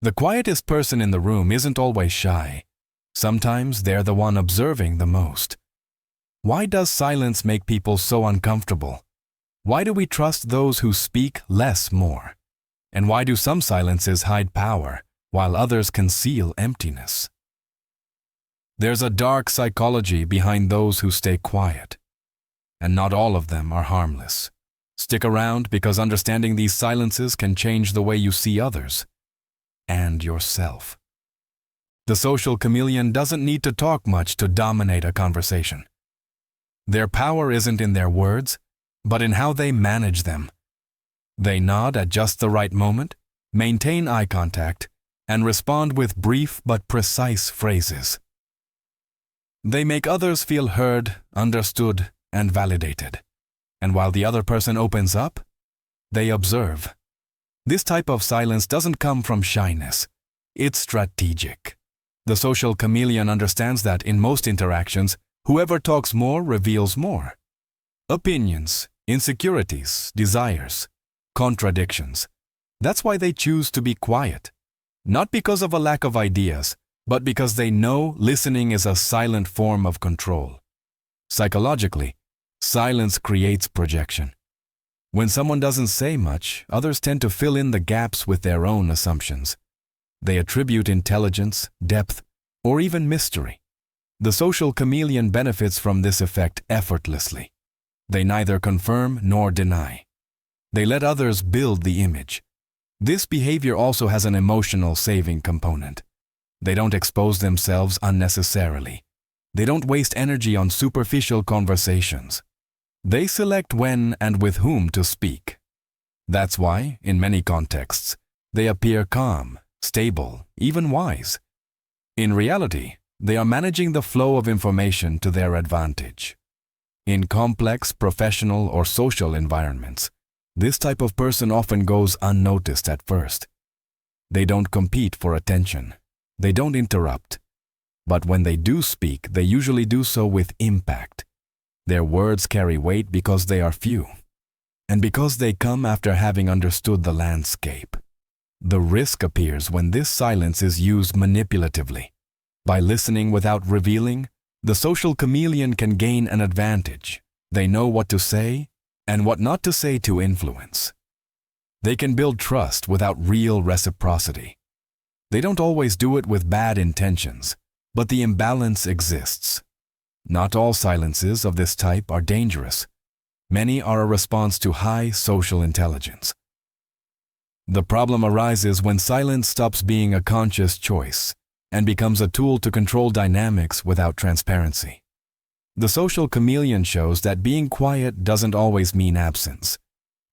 The quietest person in the room isn't always shy. Sometimes they're the one observing the most. Why does silence make people so uncomfortable? Why do we trust those who speak less more? And why do some silences hide power, while others conceal emptiness? There's a dark psychology behind those who stay quiet, and not all of them are harmless. Stick around because understanding these silences can change the way you see others and yourself. The social chameleon doesn't need to talk much to dominate a conversation. Their power isn't in their words, but in how they manage them. They nod at just the right moment, maintain eye contact, and respond with brief but precise phrases. They make others feel heard, understood, and validated. And while the other person opens up, they observe. This type of silence doesn't come from shyness. It's strategic. The social chameleon understands that in most interactions, whoever talks more reveals more. Opinions, insecurities, desires, contradictions. That's why they choose to be quiet. Not because of a lack of ideas, but because they know listening is a silent form of control. Psychologically, silence creates projection. When someone doesn't say much, others tend to fill in the gaps with their own assumptions. They attribute intelligence, depth, or even mystery. The social chameleon benefits from this effect effortlessly. They neither confirm nor deny. They let others build the image. This behavior also has an emotional saving component. They don't expose themselves unnecessarily. They don't waste energy on superficial conversations. They select when and with whom to speak. That's why, in many contexts, they appear calm, stable, even wise. In reality, they are managing the flow of information to their advantage. In complex professional or social environments, this type of person often goes unnoticed at first. They don't compete for attention. They don't interrupt. But when they do speak, they usually do so with impact. Their words carry weight because they are few, and because they come after having understood the landscape. The risk appears when this silence is used manipulatively. By listening without revealing, the social chameleon can gain an advantage. They know what to say and what not to say to influence. They can build trust without real reciprocity. They don't always do it with bad intentions, but the imbalance exists. Not all silences of this type are dangerous. Many are a response to high social intelligence. The problem arises when silence stops being a conscious choice and becomes a tool to control dynamics without transparency. The social chameleon shows that being quiet doesn't always mean absence.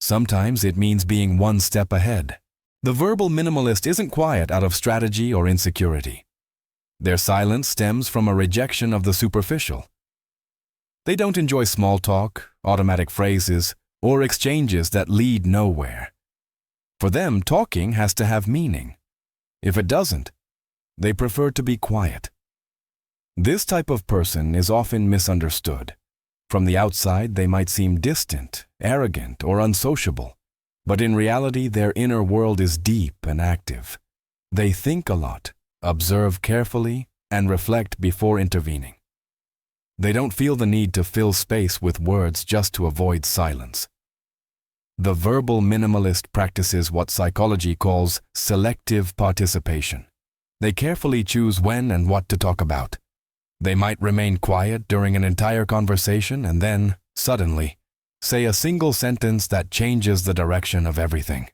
Sometimes it means being one step ahead. The verbal minimalist isn't quiet out of strategy or insecurity. Their silence stems from a rejection of the superficial. They don't enjoy small talk, automatic phrases, or exchanges that lead nowhere. For them, talking has to have meaning. If it doesn't, they prefer to be quiet. This type of person is often misunderstood. From the outside, they might seem distant, arrogant, or unsociable. But in reality, their inner world is deep and active. They think a lot, observe carefully, and reflect before intervening. They don't feel the need to fill space with words just to avoid silence. The verbal minimalist practices what psychology calls selective participation. They carefully choose when and what to talk about. They might remain quiet during an entire conversation and then, suddenly, say a single sentence that changes the direction of everything.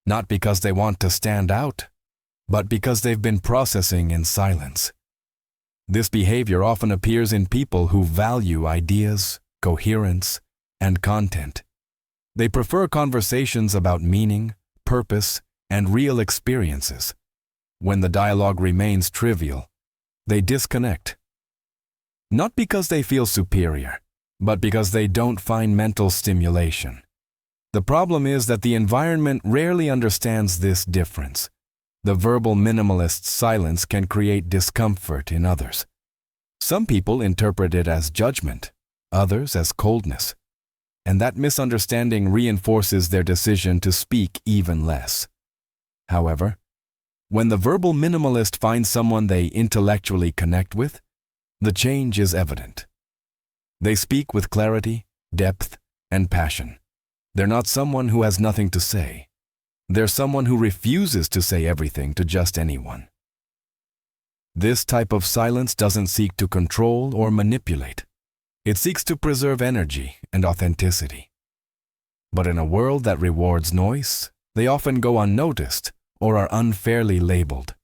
Not because they want to stand out, but because they've been processing in silence. This behavior often appears in people who value ideas, coherence, and content. They prefer conversations about meaning, purpose, and real experiences. When the dialogue remains trivial, they disconnect. Not because they feel superior, but because they don't find mental stimulation. The problem is that the environment rarely understands this difference. The verbal minimalist's silence can create discomfort in others. Some people interpret it as judgment, others as coldness. And that misunderstanding reinforces their decision to speak even less. However, When the verbal minimalist finds someone they intellectually connect with, the change is evident. They speak with clarity, depth, and passion. They're not someone who has nothing to say. They're someone who refuses to say everything to just anyone. This type of silence doesn't seek to control or manipulate. It seeks to preserve energy and authenticity. But in a world that rewards noise, they often go unnoticed or are unfairly labeled.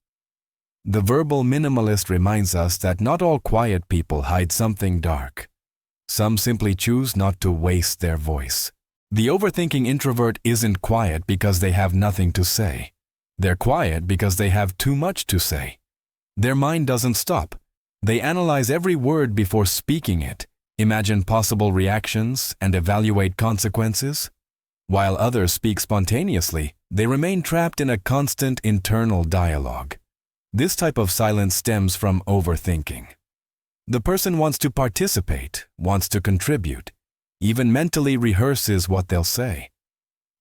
The verbal minimalist reminds us that not all quiet people hide something dark. Some simply choose not to waste their voice. The overthinking introvert isn't quiet because they have nothing to say. They're quiet because they have too much to say. Their mind doesn't stop. They analyze every word before speaking it, imagine possible reactions, and evaluate consequences. While others speak spontaneously, they remain trapped in a constant internal dialogue. This type of silence stems from overthinking. The person wants to participate, wants to contribute, even mentally rehearses what they'll say.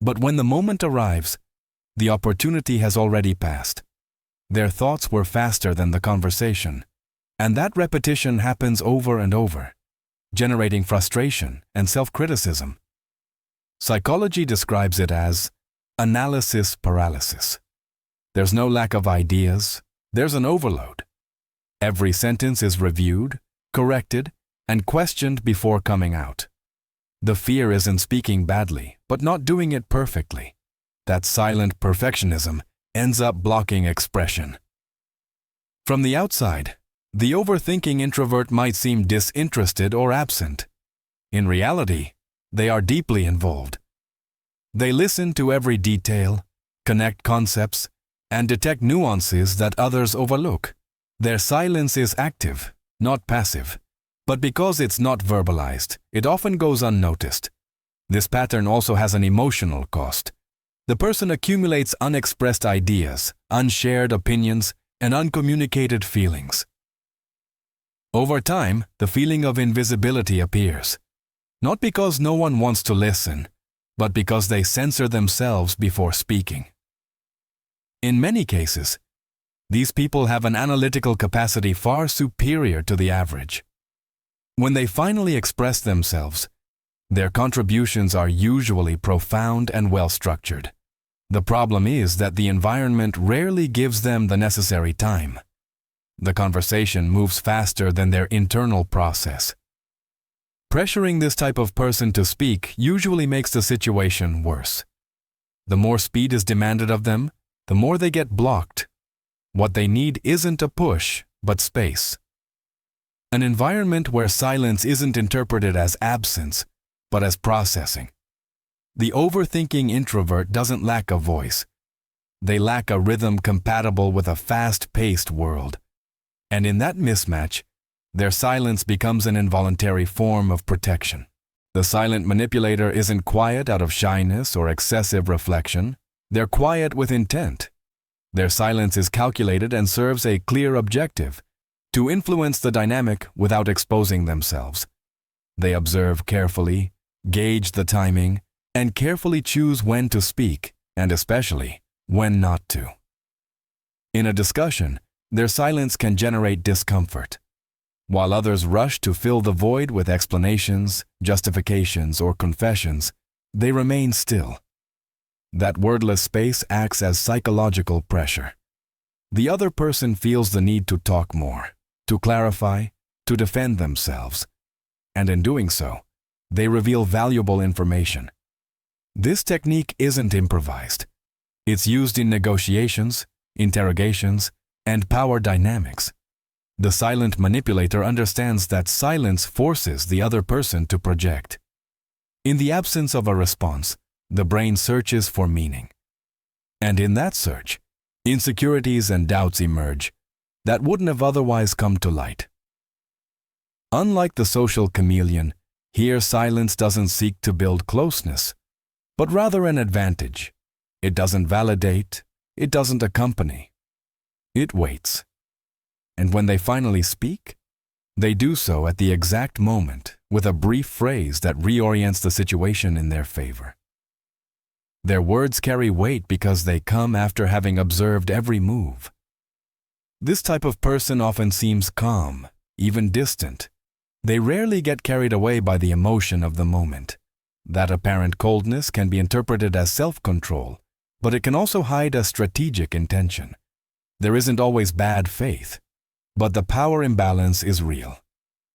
But when the moment arrives, the opportunity has already passed. Their thoughts were faster than the conversation, and that repetition happens over and over, generating frustration and self-criticism. Psychology describes it as analysis paralysis. There's no lack of ideas, there's an overload. Every sentence is reviewed, corrected, and questioned before coming out. The fear is in speaking badly, but not doing it perfectly. That silent perfectionism ends up blocking expression. From the outside, the overthinking introvert might seem disinterested or absent. In reality, they are deeply involved. They listen to every detail, connect concepts, and detect nuances that others overlook. Their silence is active, not passive. But because it's not verbalized, it often goes unnoticed. This pattern also has an emotional cost. The person accumulates unexpressed ideas, unshared opinions, and uncommunicated feelings. Over time, the feeling of invisibility appears, not because no one wants to listen, but because they censor themselves before speaking. In many cases, these people have an analytical capacity far superior to the average. When they finally express themselves, their contributions are usually profound and well-structured. The problem is that the environment rarely gives them the necessary time. The conversation moves faster than their internal process. Pressuring this type of person to speak usually makes the situation worse. The more speed is demanded of them, the more they get blocked. What they need isn't a push, but space. An environment where silence isn't interpreted as absence, but as processing. The overthinking introvert doesn't lack a voice. They lack a rhythm compatible with a fast-paced world. And in that mismatch, their silence becomes an involuntary form of protection. The silent manipulator isn't quiet out of shyness or excessive reflection. They're quiet with intent. Their silence is calculated and serves a clear objective: to influence the dynamic without exposing themselves. They observe carefully, gauge the timing, and carefully choose when to speak, and especially when not to. In a discussion, their silence can generate discomfort. While others rush to fill the void with explanations, justifications, or confessions, they remain still. That wordless space acts as psychological pressure. The other person feels the need to talk more, to clarify, to defend themselves. And in doing so, they reveal valuable information. This technique isn't improvised. It's used in negotiations, interrogations, and power dynamics. The silent manipulator understands that silence forces the other person to project. In the absence of a response, the brain searches for meaning. And in that search, insecurities and doubts emerge that wouldn't have otherwise come to light. Unlike the social chameleon, here silence doesn't seek to build closeness, but rather an advantage. It doesn't validate, it doesn't accompany. It waits. And when they finally speak, they do so at the exact moment with a brief phrase that reorients the situation in their favor. Their words carry weight because they come after having observed every move. This type of person often seems calm, even distant. They rarely get carried away by the emotion of the moment. That apparent coldness can be interpreted as self-control, but it can also hide a strategic intention. There isn't always bad faith, but the power imbalance is real.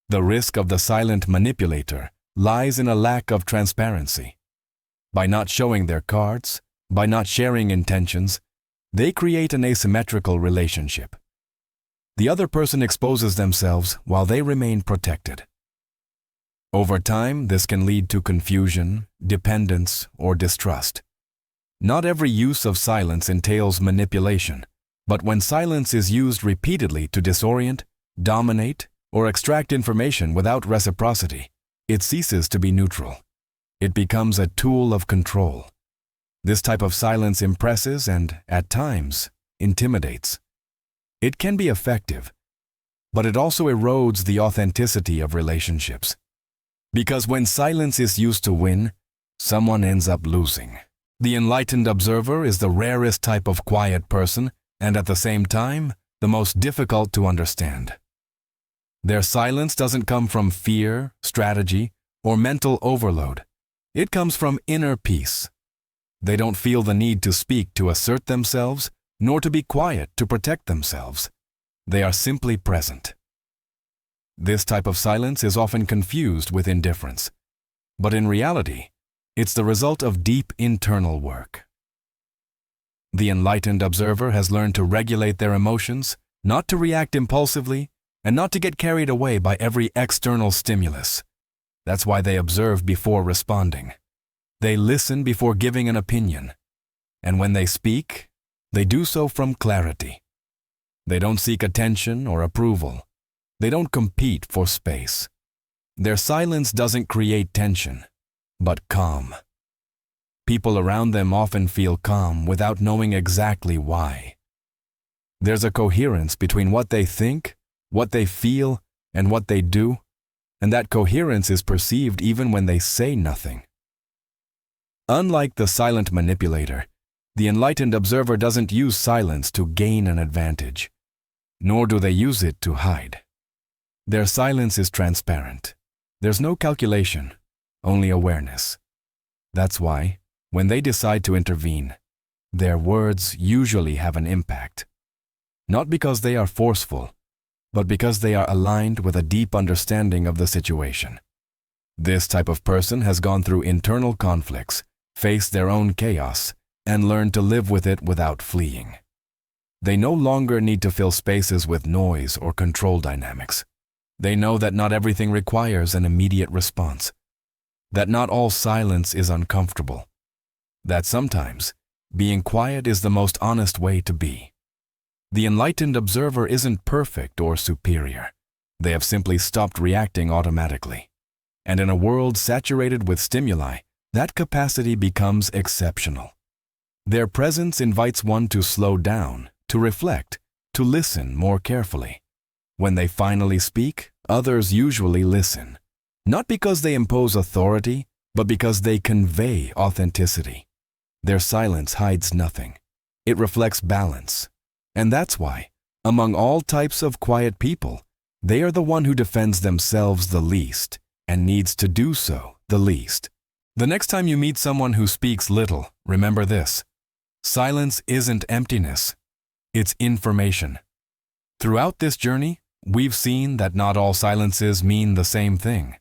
The risk of the silent manipulator lies in a lack of transparency. By not showing their cards, by not sharing intentions, they create an asymmetrical relationship. The other person exposes themselves while they remain protected. Over time, this can lead to confusion, dependence, or distrust. Not every use of silence entails manipulation, but when silence is used repeatedly to disorient, dominate, or extract information without reciprocity, it ceases to be neutral. It becomes a tool of control. This type of silence impresses and, at times, intimidates. It can be effective, but it also erodes the authenticity of relationships. Because when silence is used to win, someone ends up losing. The enlightened observer is the rarest type of quiet person and at the same time, the most difficult to understand. Their silence doesn't come from fear, strategy, or mental overload. It comes from inner peace. They don't feel the need to speak to assert themselves, nor to be quiet to protect themselves. They are simply present. This type of silence is often confused with indifference, but in reality, it's the result of deep internal work. The enlightened observer has learned to regulate their emotions, not to react impulsively, and not to get carried away by every external stimulus. That's why they observe before responding. They listen before giving an opinion. And when they speak, they do so from clarity. They don't seek attention or approval. They don't compete for space. Their silence doesn't create tension, but calm. People around them often feel calm without knowing exactly why. There's a coherence between what they think, what they feel, and what they do, and that coherence is perceived even when they say nothing. Unlike the silent manipulator, the enlightened observer doesn't use silence to gain an advantage, nor do they use it to hide. Their silence is transparent. There's no calculation, only awareness. That's why, when they decide to intervene, their words usually have an impact. Not because they are forceful, but because they are aligned with a deep understanding of the situation. This type of person has gone through internal conflicts, faced their own chaos, and learned to live with it without fleeing. They no longer need to fill spaces with noise or control dynamics. They know that not everything requires an immediate response, that not all silence is uncomfortable, that sometimes being quiet is the most honest way to be. The enlightened observer isn't perfect or superior. They have simply stopped reacting automatically. And in a world saturated with stimuli, that capacity becomes exceptional. Their presence invites one to slow down, to reflect, to listen more carefully. When they finally speak, others usually listen, not because they impose authority, but because they convey authenticity. Their silence hides nothing. It reflects balance. And that's why, among all types of quiet people, they are the one who defends themselves the least and needs to do so the least. The next time you meet someone who speaks little, remember this: silence isn't emptiness, it's information. Throughout this journey, we've seen that not all silences mean the same thing.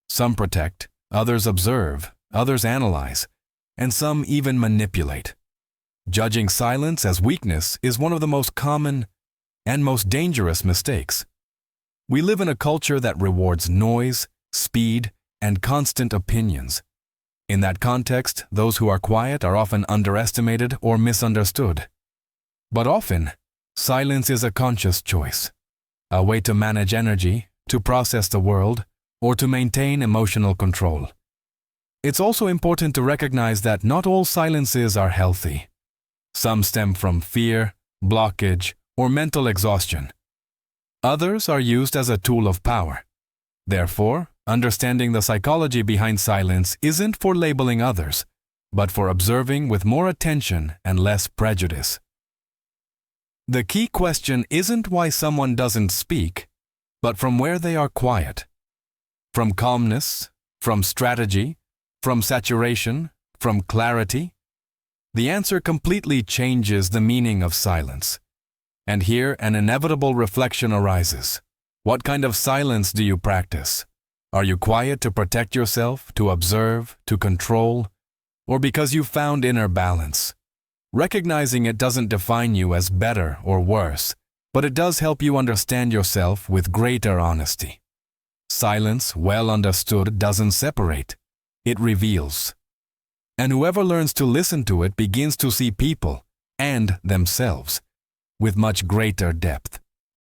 Some protect, others observe, others analyze, and some even manipulate. Judging silence as weakness is one of the most common and most dangerous mistakes. We live in a culture that rewards noise, speed, and constant opinions. In that context, those who are quiet are often underestimated or misunderstood. But often, silence is a conscious choice, a way to manage energy, to process the world, or to maintain emotional control. It's also important to recognize that not all silences are healthy. Some stem from fear, blockage, or mental exhaustion. Others are used as a tool of power. Therefore, understanding the psychology behind silence isn't for labeling others, but for observing with more attention and less prejudice. The key question isn't why someone doesn't speak, but from where they are quiet. From calmness, from strategy, from saturation, from clarity? The answer completely changes the meaning of silence. And here an inevitable reflection arises. What kind of silence do you practice? Are you quiet to protect yourself, to observe, to control, or because you found inner balance? Recognizing it doesn't define you as better or worse, but it does help you understand yourself with greater honesty. Silence, well understood, doesn't separate. It reveals. And whoever learns to listen to it begins to see people and themselves with much greater depth.